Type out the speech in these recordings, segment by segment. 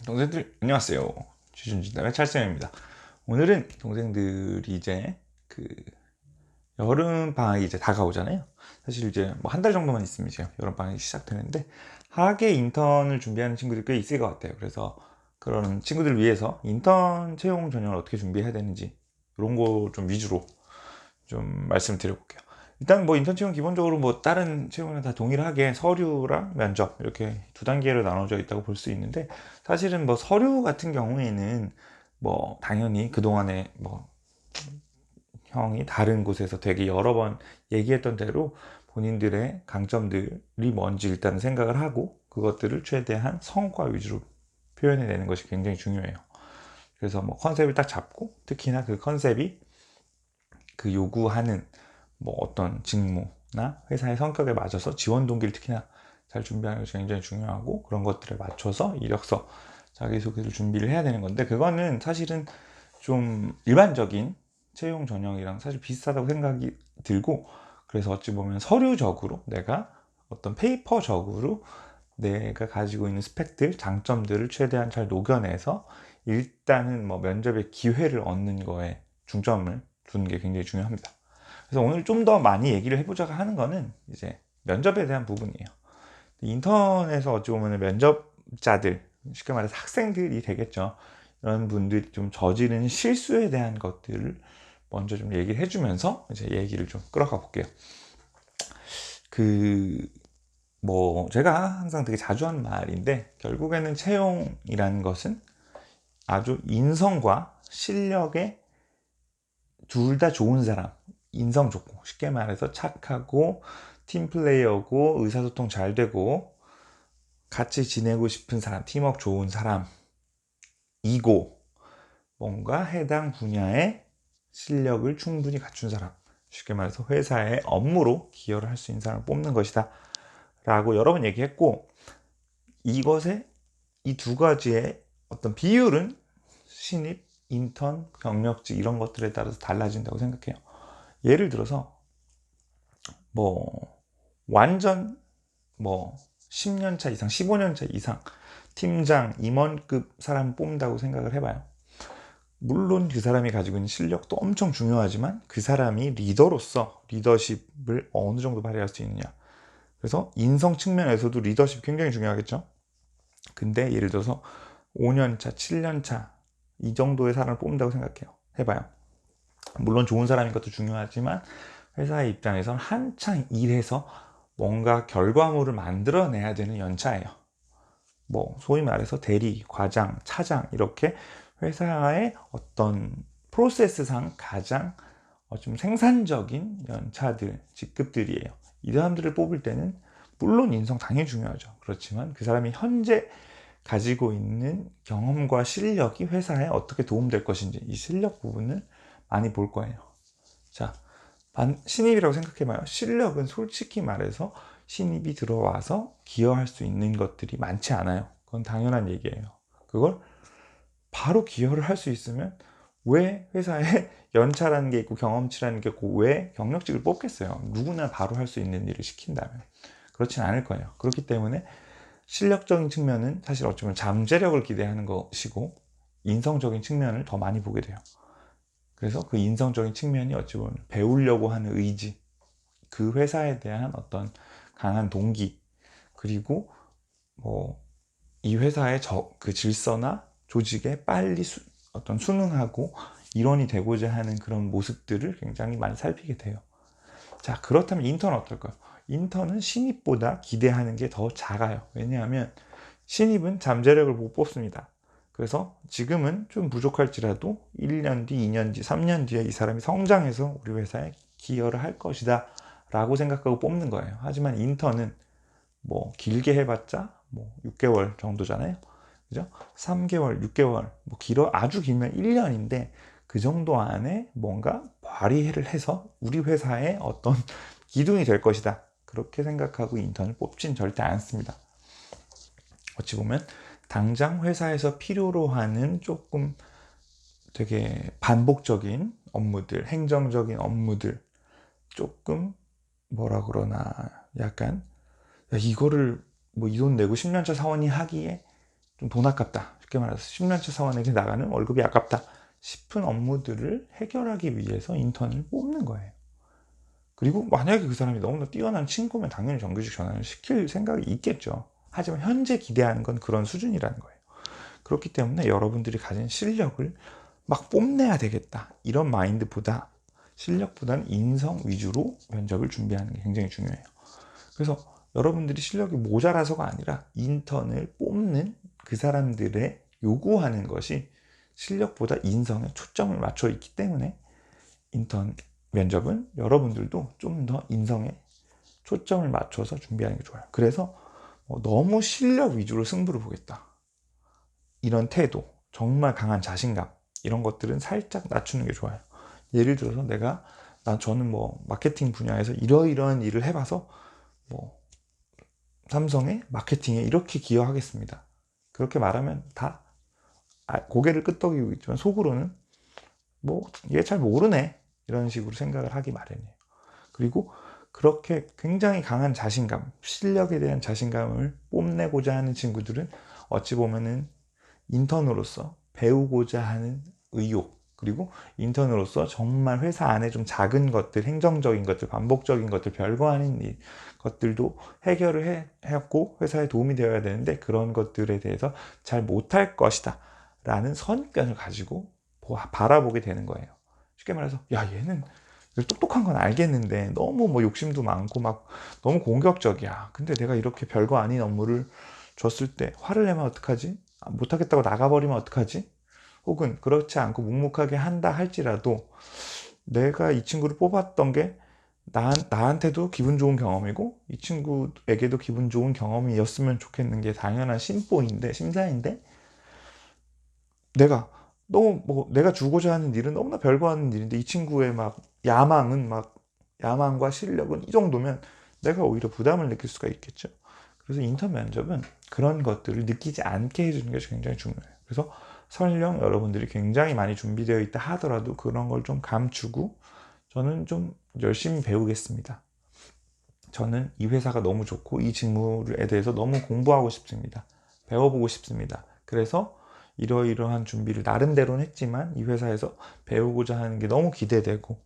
동생들 안녕하세요. 취준진담의 찰쌤입니다. 오늘은 동생들이 이제 그 여름 방학이 이제 다가오잖아요. 사실 이제 뭐 한 달 정도만 있으면 이제 여름 방학이 시작되는데 학예 인턴을 준비하는 친구들이 꽤 있을 것 같아요. 그래서 그런 친구들 위해서 인턴 채용 전형을 어떻게 준비해야 되는지 이런 거 좀 위주로 좀 말씀을 드려볼게요. 일단 뭐 인턴 채용 기본적으로 뭐 다른 채용은 다 동일하게 서류랑 면접 이렇게 두 단계로 나눠져 있다고 볼 수 있는데, 사실은 뭐 서류 같은 경우에는 뭐 당연히 그동안에 뭐 형이 다른 곳에서 되게 여러 번 얘기했던 대로 본인들의 강점들이 뭔지 일단 생각을 하고 그것들을 최대한 성과 위주로 표현해 내는 것이 굉장히 중요해요. 그래서 뭐 컨셉을 딱 잡고, 특히나 그 컨셉이 그 요구하는 뭐 어떤 직무나 회사의 성격에 맞아서 지원 동기를 특히나 잘 준비하는 것이 굉장히 중요하고, 그런 것들에 맞춰서 이력서, 자기소개를 준비를 해야 되는 건데, 그거는 사실은 좀 일반적인 채용 전형이랑 사실 비슷하다고 생각이 들고, 그래서 어찌 보면 서류적으로 내가 어떤 페이퍼적으로 내가 가지고 있는 스펙들, 장점들을 최대한 잘 녹여내서 일단은 뭐 면접의 기회를 얻는 거에 중점을 두는 게 굉장히 중요합니다. 그래서 오늘 좀 더 많이 얘기를 해보자고 하는 거는 이제 면접에 대한 부분이에요. 인턴에서 어찌 보면 면접자들, 쉽게 말해서 학생들이 되겠죠. 이런 분들이 좀 저지른 실수에 대한 것들을 먼저 좀 얘기를 해주면서 이제 얘기를 좀 끌어가 볼게요. 뭐 제가 항상 되게 자주 하는 말인데, 결국에는 채용이라는 것은 아주 인성과 실력에 둘 다 좋은 사람, 인성 좋고 쉽게 말해서 착하고 팀플레이어고 의사소통 잘 되고 같이 지내고 싶은 사람, 팀워크 좋은 사람이고 뭔가 해당 분야의 실력을 충분히 갖춘 사람, 쉽게 말해서 회사의 업무로 기여를 할 수 있는 사람을 뽑는 것이다 라고 여러 번 얘기했고, 이것의 이 두 가지의 어떤 비율은 신입, 인턴, 경력직 이런 것들에 따라서 달라진다고 생각해요. 예를 들어서 뭐 완전 뭐 10년 차 이상, 15년 차 이상 팀장, 임원급 사람 뽑는다고 생각을 해봐요. 물론 그 사람이 가지고 있는 실력도 엄청 중요하지만 그 사람이 리더로서 리더십을 어느 정도 발휘할 수 있느냐. 그래서 인성 측면에서도 리더십이 굉장히 중요하겠죠. 근데 예를 들어서 5년 차, 7년 차 이 정도의 사람을 뽑는다고 생각해요. 해봐요. 물론 좋은 사람인 것도 중요하지만 회사의 입장에선 한창 일해서 뭔가 결과물을 만들어내야 되는 연차예요. 뭐 소위 말해서 대리, 과장, 차장 이렇게 회사의 어떤 프로세스상 가장 좀 생산적인 연차들, 직급들이에요. 이 사람들을 뽑을 때는 물론 인성 당연히 중요하죠. 그렇지만 그 사람이 현재 가지고 있는 경험과 실력이 회사에 어떻게 도움될 것인지, 이 실력 부분을 많이 볼 거예요. 자, 신입이라고 생각해봐요. 실력은 솔직히 말해서 신입이 들어와서 기여할 수 있는 것들이 많지 않아요. 그건 당연한 얘기예요. 그걸 바로 기여를 할 수 있으면 왜 회사에 연차라는 게 있고 경험치라는 게 있고 왜 경력직을 뽑겠어요? 누구나 바로 할 수 있는 일을 시킨다면. 그렇진 않을 거예요. 그렇기 때문에 실력적인 측면은 사실 어쩌면 잠재력을 기대하는 것이고, 인성적인 측면을 더 많이 보게 돼요. 그래서 그 인성적인 측면이 어찌 보면 배우려고 하는 의지, 그 회사에 대한 어떤 강한 동기, 그리고 뭐 이 회사의 그 질서나 조직에 빨리 어떤 순응하고 일원이 되고자 하는 그런 모습들을 굉장히 많이 살피게 돼요. 자, 그렇다면 인턴은 어떨까요? 인턴은 신입보다 기대하는 게 더 작아요. 왜냐하면 신입은 잠재력을 못 뽑습니다. 그래서 지금은 좀 부족할지라도 1년 뒤, 2년 뒤, 3년 뒤에 이 사람이 성장해서 우리 회사에 기여를 할 것이다 라고 생각하고 뽑는 거예요. 하지만 인턴은 뭐 길게 해봤자 뭐 6개월 정도잖아요. 그죠? 3개월, 6개월, 뭐 아주 길면 1년인데 그 정도 안에 뭔가 발휘를 해서 우리 회사의 어떤 기둥이 될 것이다. 그렇게 생각하고 인턴을 뽑진 절대 않습니다. 어찌 보면 당장 회사에서 필요로 하는 조금 되게 반복적인 업무들, 행정적인 업무들, 조금 뭐라 그러나 약간 야, 이거를 뭐 이 돈 내고 10년차 사원이 하기에 좀 돈 아깝다. 쉽게 말해서 10년차 사원에게 나가는 월급이 아깝다 싶은 업무들을 해결하기 위해서 인턴을 뽑는 거예요. 그리고 만약에 그 사람이 너무나 뛰어난 친구면 당연히 정규직 전환을 시킬 생각이 있겠죠. 하지만 현재 기대하는 건 그런 수준이라는 거예요. 그렇기 때문에 여러분들이 가진 실력을 막 뽐내야 되겠다 이런 마인드보다 실력보다는 인성 위주로 면접을 준비하는 게 굉장히 중요해요. 그래서 여러분들이 실력이 모자라서가 아니라 인턴을 뽑는 그 사람들의 요구하는 것이 실력보다 인성에 초점을 맞춰 있기 때문에 인턴 면접은 여러분들도 좀 더 인성에 초점을 맞춰서 준비하는 게 좋아요. 그래서 너무 실력 위주로 승부를 보겠다 이런 태도, 정말 강한 자신감 이런 것들은 살짝 낮추는 게 좋아요. 예를 들어서 저는 뭐 마케팅 분야에서 이러이러한 일을 해봐서 뭐 삼성의 마케팅에 이렇게 기여하겠습니다. 그렇게 말하면 다 고개를 끄덕이고 있지만 속으로는 뭐 얘 잘 모르네 이런 식으로 생각을 하기 마련이에요. 그리고 그렇게 굉장히 강한 자신감, 실력에 대한 자신감을 뽐내고자 하는 친구들은 어찌 보면은 인턴으로서 배우고자 하는 의욕, 그리고 인턴으로서 정말 회사 안에 좀 작은 것들, 행정적인 것들, 반복적인 것들, 별거 아닌 일, 것들도 해결을 해왔고 회사에 도움이 되어야 되는데 그런 것들에 대해서 잘 못할 것이다 라는 선입견을 가지고 바라보게 되는 거예요. 쉽게 말해서 야 얘는 똑똑한 건 알겠는데 너무 뭐 욕심도 많고 막 너무 공격적이야. 근데 내가 이렇게 별거 아닌 업무를 줬을 때 화를 내면 어떡하지? 못하겠다고 나가버리면 어떡하지? 혹은 그렇지 않고 묵묵하게 한다 할지라도 내가 이 친구를 뽑았던 게 나한테도 기분 좋은 경험이고 이 친구에게도 기분 좋은 경험이었으면 좋겠는 게 당연한 심사인데 내가 주고자 하는 일은 너무나 별거 하는 일인데 이 친구의 야망과 실력은 이 정도면 내가 오히려 부담을 느낄 수가 있겠죠. 그래서 인턴 면접은 그런 것들을 느끼지 않게 해주는 게 굉장히 중요해요. 그래서 설령 여러분들이 굉장히 많이 준비되어 있다 하더라도 그런 걸 좀 감추고 저는 좀 열심히 배우겠습니다. 저는 이 회사가 너무 좋고 이 직무에 대해서 너무 공부하고 싶습니다. 배워보고 싶습니다. 그래서 이러이러한 준비를 나름대로는 했지만 이 회사에서 배우고자 하는 게 너무 기대되고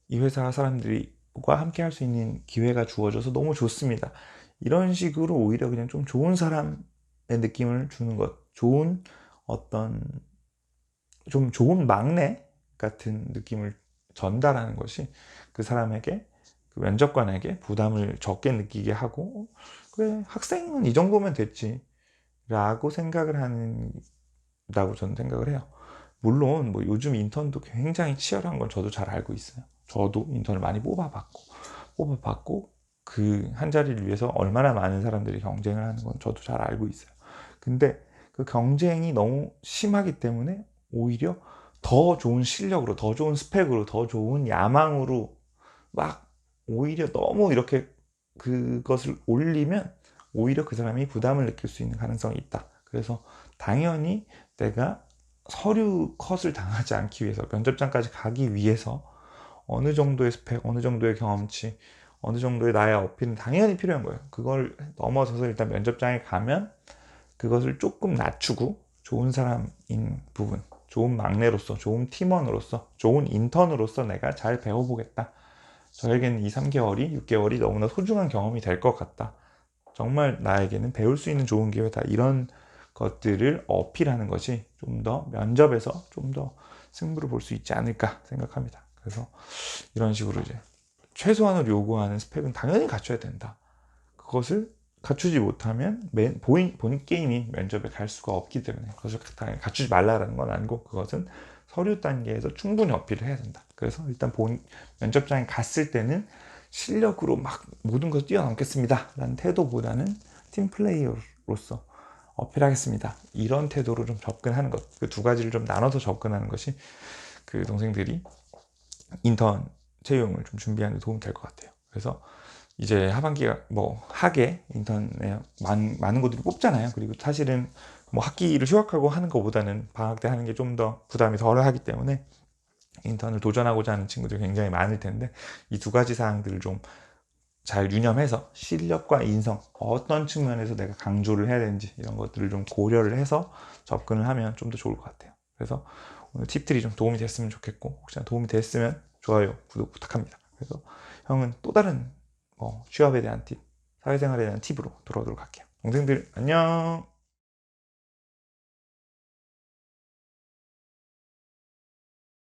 이 회사 사람들과 함께 할 수 있는 기회가 주어져서 너무 좋습니다. 이런 식으로 오히려 그냥 좀 좋은 사람의 느낌을 주는 것, 좀 좋은 막내 같은 느낌을 전달하는 것이 그 사람에게, 그 면접관에게 부담을 적게 느끼게 하고, 그래, 학생은 이 정도면 됐지 라고 생각을 한다고 저는 생각을 해요. 물론 뭐 요즘 인턴도 굉장히 치열한 건 저도 잘 알고 있어요. 저도 인턴을 많이 뽑아봤고 그 한 자리를 위해서 얼마나 많은 사람들이 경쟁을 하는 건 저도 잘 알고 있어요. 근데 그 경쟁이 너무 심하기 때문에 오히려 더 좋은 실력으로, 더 좋은 스펙으로, 더 좋은 야망으로 막 오히려 너무 이렇게 그것을 올리면 오히려 그 사람이 부담을 느낄 수 있는 가능성이 있다. 그래서 당연히 내가 서류 컷을 당하지 않기 위해서, 면접장까지 가기 위해서 어느 정도의 스펙, 어느 정도의 경험치, 어느 정도의 나의 어필은 당연히 필요한 거예요. 그걸 넘어서서 일단 면접장에 가면 그것을 조금 낮추고 좋은 사람인 부분, 좋은 막내로서, 좋은 팀원으로서, 좋은 인턴으로서 내가 잘 배워보겠다. 저에게는 이 3개월이, 6개월이 너무나 소중한 경험이 될 것 같다. 정말 나에게는 배울 수 있는 좋은 기회다. 이런 것들을 어필하는 것이 좀 더 면접에서 좀 더 승부를 볼 수 있지 않을까 생각합니다. 그래서 이런 식으로 이제 최소한으로 요구하는 스펙은 당연히 갖춰야 된다. 그것을 갖추지 못하면 본 게임이 면접에 갈 수가 없기 때문에 그것을 당연히 갖추지 말라는 건 아니고 그것은 서류 단계에서 충분히 어필을 해야 된다. 그래서 일단 면접장에 갔을 때는 실력으로 막 모든 것을 뛰어넘겠습니다 라는 태도보다는 팀플레이어로서 어필하겠습니다 이런 태도로 좀 접근하는 것, 그 두 가지를 좀 나눠서 접근하는 것이 그 동생들이 인턴 채용을 좀 준비하는 데 도움이 될 것 같아요. 그래서 이제 하반기가 뭐 학예 인턴에 많은 곳들이 뽑잖아요. 그리고 사실은 뭐 학기를 휴학하고 하는 것보다는 방학 때 하는 게 좀 더 부담이 덜 하기 때문에 인턴을 도전하고자 하는 친구들이 굉장히 많을 텐데 이 두 가지 사항들을 좀 잘 유념해서 실력과 인성 어떤 측면에서 내가 강조를 해야 되는지 이런 것들을 좀 고려를 해서 접근을 하면 좀 더 좋을 것 같아요. 그래서 오늘 팁들이 좀 도움이 됐으면 좋겠고, 혹시나 도움이 됐으면 좋아요, 구독 부탁합니다. 그래서 형은 또 다른 취업에 대한 팁, 사회생활에 대한 팁으로 돌아오도록 할게요. 동생들 안녕.